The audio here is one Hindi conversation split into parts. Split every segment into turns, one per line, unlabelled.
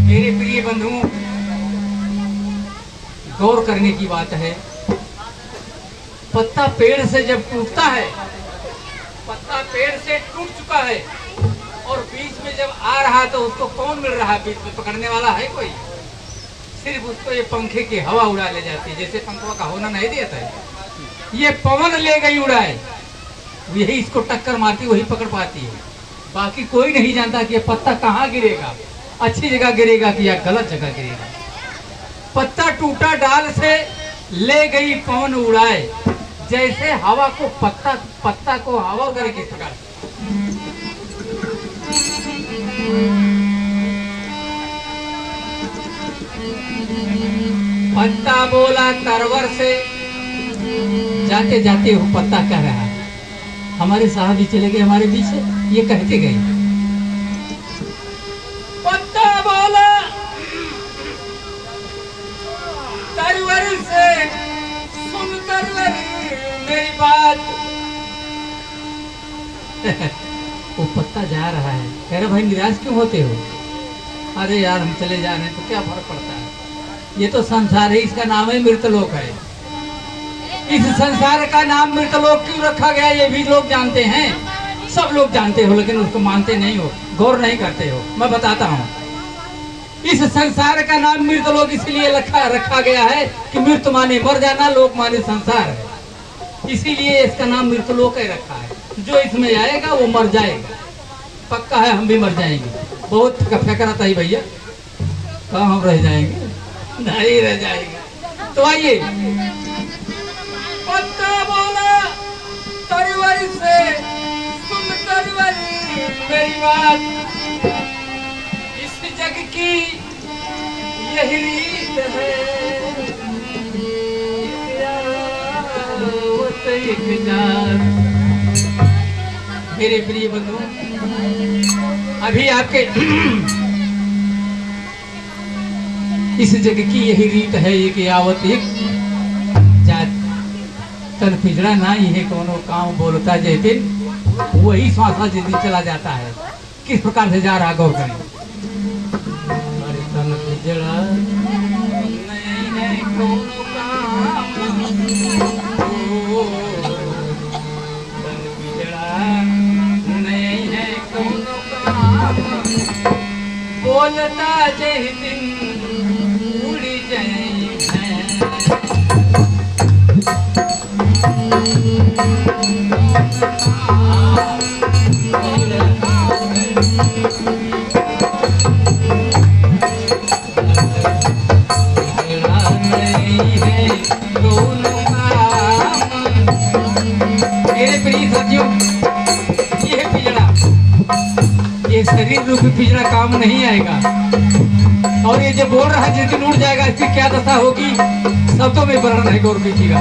मेरे प्रिय बंधुओं, गौर करने की बात है। पत्ता पेड़ से जब टूटता है, पत्ता पेड़ से टूट चुका है और बीच में जब आ रहा तो उसको कौन मिल रहा है? बीच में पकड़ने वाला है कोई? सिर्फ उसको ये पंखे की हवा उड़ा ले जाती है, जैसे पंखों का होना नहीं देता है, ये पवन ले गई उड़ाए, यही इसको टक्कर मारती, वही पकड़ पाती है। बाकी कोई नहीं जानता कि ये पत्ता कहाँ गिरेगा, अच्छी जगह गिरेगा कि या गलत जगह गिरेगा। पत्ता टूटा डाल से ले गई पवन उड़ाए, जैसे हवा को पत्ता को हवा करे किस प्रकार। पत्ता बोला तरवर से, जाते जाते वो पत्ता कह रहा है, हमारे साहब भी चले गए हमारे बीच से, ये कहते गए। पत्ता बोला तरवर से, सुन तरवर मेरी बात। वो पत्ता जा रहा है, कह रहा भाई निराश क्यों होते हो? अरे यार हम चले जा रहे हैं तो क्या फर्क पड़ता है, ये तो संसार है, इसका नाम है मृतलोक है। इस संसार का नाम मृतलोक क्यों रखा गया ये भी लोग जानते हैं, सब लोग जानते हो, लेकिन उसको मानते नहीं हो, गौर नहीं करते हो। मैं बताता हूँ, इस संसार का नाम मृतलोक इसलिए रखा गया है कि मृत माने मर जाना, लोक माने संसार है, इसीलिए इसका नाम मृतलोक ही रखा है। जो इसमें आएगा वो मर जाएगा, पक्का है, हम भी मर जाएंगे। बहुत फिक्र आता है भैया, कहाँ हम रह जाएंगे? नहीं रह जाएगा। तो आइए, पत्ता बोला तरवर से, सुन तरवर मेरी बात। इस जग की यही रीत है, मेरे प्रिय बंधु, अभी आपके इस जग की यही रीत है, एक यावत एक जात तन पिजड़ा ना ही है, कोनो काम बोलता जैसे वही श्वासा जिस दिन चला जाता है। किस प्रकार से जा रहा, गौर करें। तन पिजड़ा नहीं है कोनो काम, तन पिजड़ा नहीं है कोनो काम, बोलता जय दिन उड़ी जाए है। मेरे प्रिय साथियों, ये पिजड़ा, ये शरीर रूपी पिजड़ा काम नहीं आएगा, और ये जो बोल रहा है जिस दिन उड़ जाएगा इसकी क्या दशा होगी, शब्दों में वर्णन है, गौर कीजिएगा।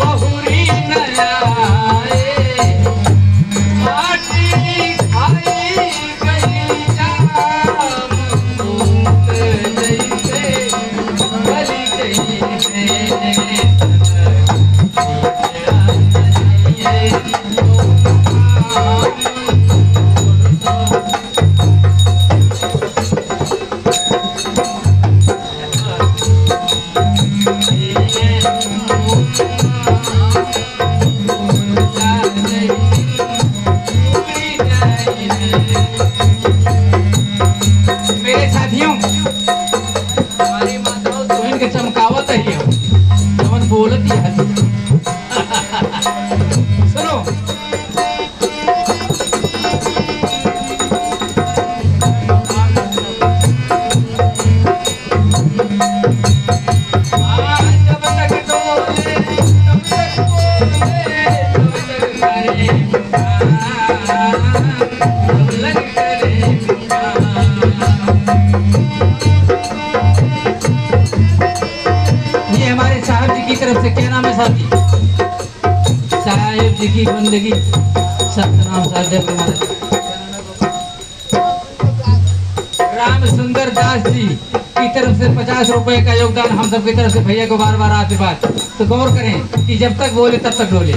बहुरी नया जी की बंदगी सतनाम साहब राम सुंदर दास जी की तरफ से 50 रुपए का योगदान हम सब की तरफ से भैया को बार बार आशीर्वाद। तो गौर करें कि जब तक बोले तब तक डोले।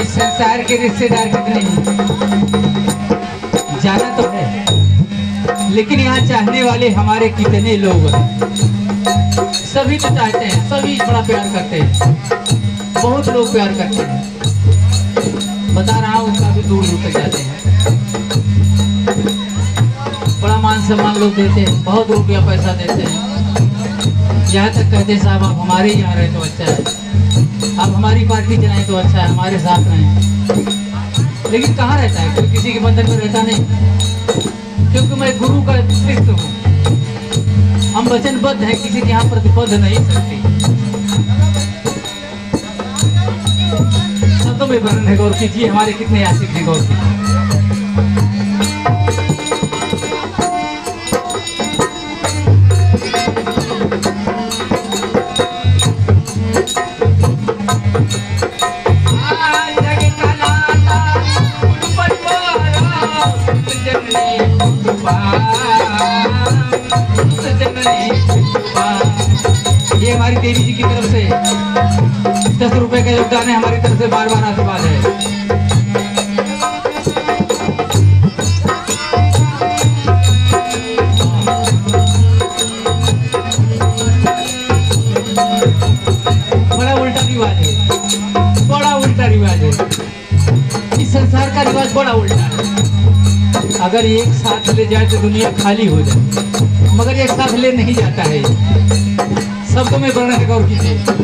संसार के रिश्तेदार कितने ज्यादा तो है, लेकिन यहाँ चाहने वाले हमारे कितने लोग हैं। सभी तो चाहते हैं, सभी बड़ा प्यार करते हैं, बहुत लोग प्यार करते हैं। बता रहा हूँ काफी दूर दूर तक जाते हैं, बड़ा मान सम्मान लोग देते हैं, बहुत रुपया पैसा देते हैं। यहाँ तक कहते हैं साहब आप हमारे यहाँ रहे तो अच्छा है, आप हमारी पार्टी चलाएं तो अच्छा है, हमारे साथ रहें। लेकिन कहाँ रहता है कोई, किसी के बंधन में रहता नहीं, क्योंकि मैं गुरु का शिष्य हूँ। हम वचनबद्ध हैं, किसी के यहाँ प्रतिबद्ध नहीं सकते। शब्दों में वर्णन है, गौर कीजिए हमारे कितने आशिक हैं, गौर कीजिए। ये हमारी देवी जी की तरफ से 10 रुपए का योगदान है, हमारी तरफ से बार बार आशीर्वाद है। बड़ा उल्टा रिवाज है, बड़ा उल्टा रिवाज है। इस संसार का रिवाज बड़ा उल्टा है। अगर एक साथ ले जाए तो दुनिया खाली हो जाए, मगर एक साथ ले नहीं जाता है। शब्दों में वर्णन गौर कीजिए।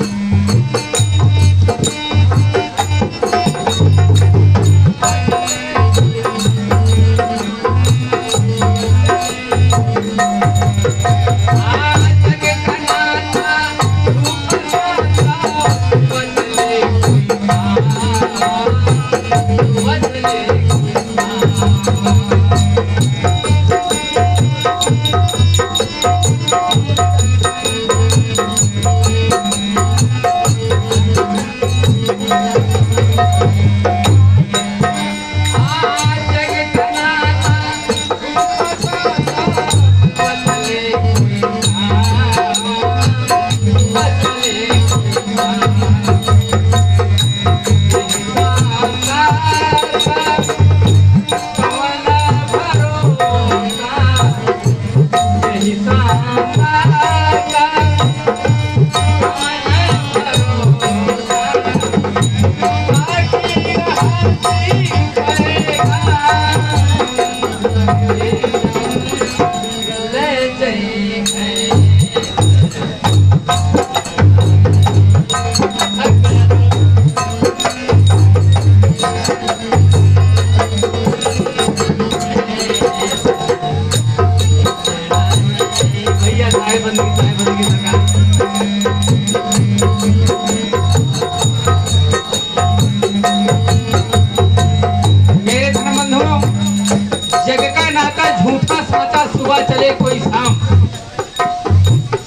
चले कोई शाम,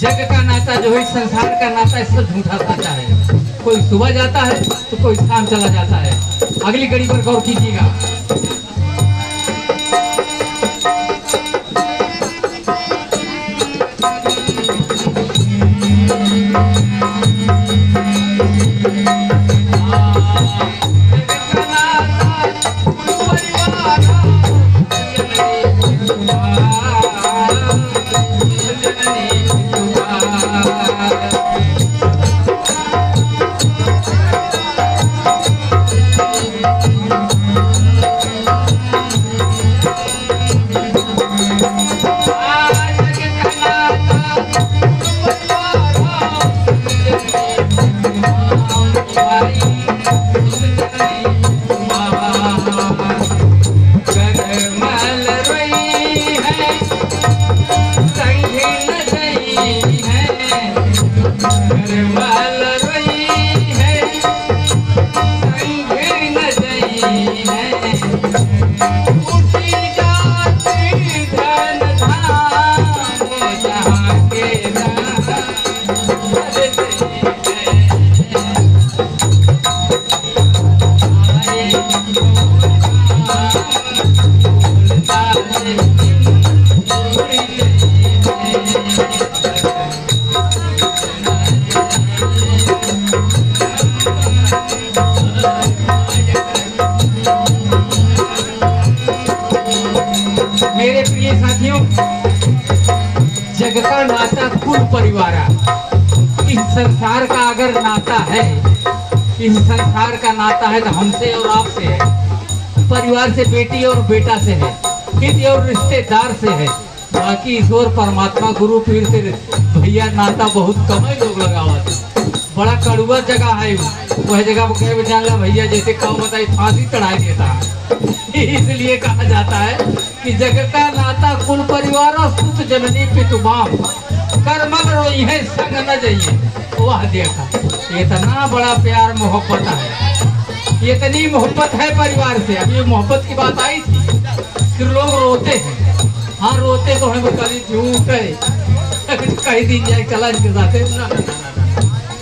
जग का नाता जो है संसार का नाता इसका झूठा साचा है। कोई सुबह जाता है तो कोई शाम चला जाता है। अगली कड़ी पर गौर कीजिएगा। मेरे प्रिय साथियों, जग का नाता कुल परिवार। इस संसार का अगर नाता है, इस संसार का नाता है तो हमसे और आपसे है, परिवार से बेटी और बेटा से है, हित और रिश्तेदार से है। बाकी ईश्वर परमात्मा गुरु पीर से भैया नाता बहुत कम ही लोग लगावत। बड़ा कड़ुआ जगह है वह जगह को कह बेचारा भैया जैसे कहो बताई फांसी चढ़ाई देता है। इसलिए कहा जाता है कि जग का नाता कुल परिवार और सुत जननी पितुमाम करमल रोई है संग न जाइए। वाह देखा, इतना बड़ा प्यार मोहब्बत है, इतनी मोहब्बत है परिवार से। अब ये मोहब्बत की बात आई थी, फिर लोग रोते हैं। हाँ रोते तो हमें कभी झूठ है कहीं दिन जाए चला इनके साथ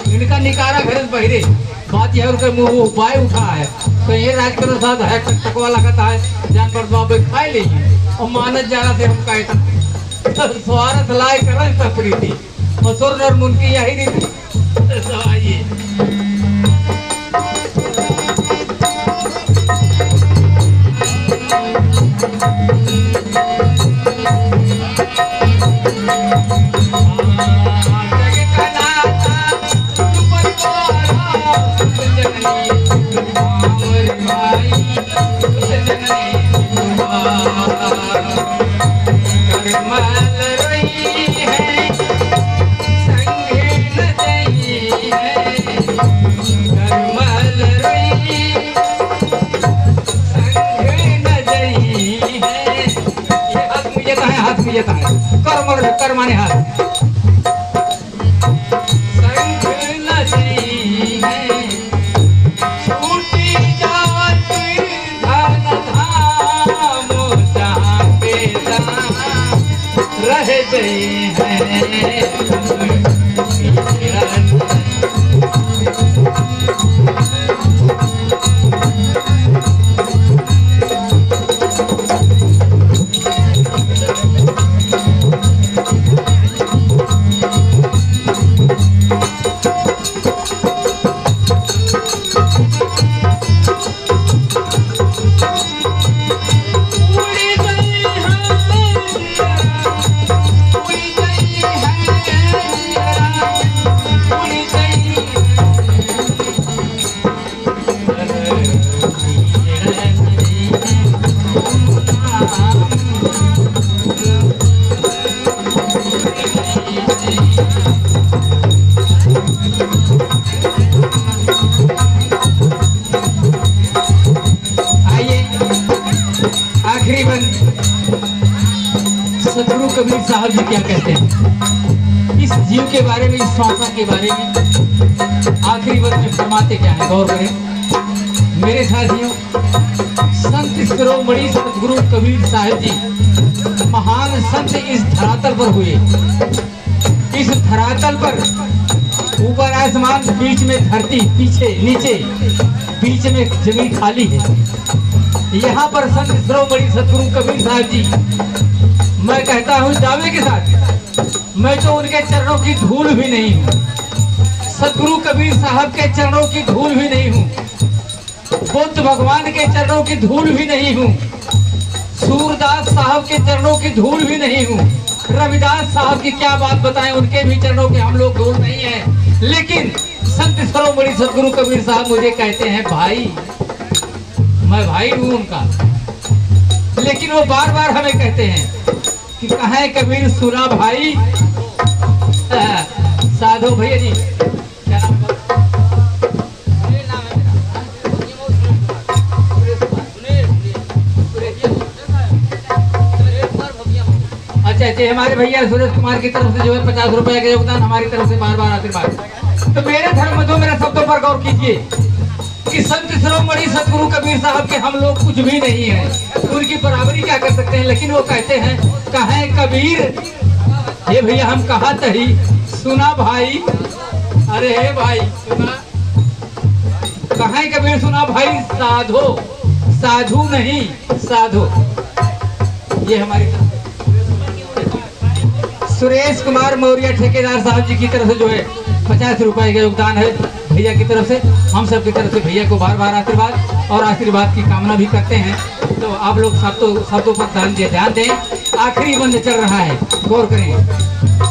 इनका निकारा घर बहरे। बात यह उनके मुंह उपाय उठा है तो ये राज करो साथ है टकवा लगता है जानवर बाबे खाए लेंगे और मानस जाना से हम कहता स्वार्थ लाए कर सब प्रीति और सुर और मुन की यही रीति सवाइए। कर माने हाथ संग नदी है छूटी जाती धन धाम जहाँ पे रह गए हैं। सतगुरु कबीर साहब जी क्या कहते हैं इस जीव के बारे में, इस श्वासा के बारे में आखिरी वर्ष में फरमाते क्या है, गौर करें मेरे साथियों। संत शिरोमणि सतगुरु कबीर साहब जी महान संत इस धरातल पर हुए। इस धरातल पर ऊपर आसमान, बीच में धरती, पीछे नीचे, बीच में जमीन खाली है। यहाँ पर संत शिरोमणि सतगुरु कबीर साहब जी, मैं कहता हूँ दावे के साथ, मैं तो उनके चरणों की धूल भी नहीं हूँ, सतगुरु कबीर साहब के चरणों की धूल भी नहीं हूँ, बुद्ध भगवान के चरणों की धूल भी नहीं हूँ, सूरदास साहब के चरणों की धूल भी नहीं हूँ, रविदास साहब की क्या बात बताएं, उनके भी चरणों के हम लोग धूल नहीं है। लेकिन संत शिरोमणि सतगुरु कबीर साहब मुझे कहते हैं भाई, मैं भाई हूँ उनका। लेकिन वो बार बार हमें कहते हैं कि कहाँ कबीर सुना भाई। साधु भैया जी क्या नाम है? अच्छा अच्छा, हमारे भैया सूरज कुमार की तरफ से जो है 50 रुपए का योगदान, हमारी तरफ से बार बार आशीर्वाद। तो मेरे धर्म में जो मेरे शब्दों पर गौर कीजिए, कि संत शिरोमणि सतगुरु कबीर साहब के हम लोग कुछ भी नहीं है, उनकी बराबरी क्या कर सकते हैं। लेकिन वो कहते हैं कहें कबीर, ये भैया हम कहा तही सुना भाई, अरे हे भाई सुना, कहें कबीर सुना भाई साधो, साधु नहीं साधो। ये हमारी सुरेश कुमार मौर्य ठेकेदार साहब जी की तरफ से जो है 50 रुपए का योगदान है भैया की तरफ से। हम सब की तरफ से भैया को बार बार आशीर्वाद और आशीर्वाद की कामना भी करते हैं। तो आप लोग शब्दों पर ध्यान दें। आखिरी बंद चल रहा है, गौर करें।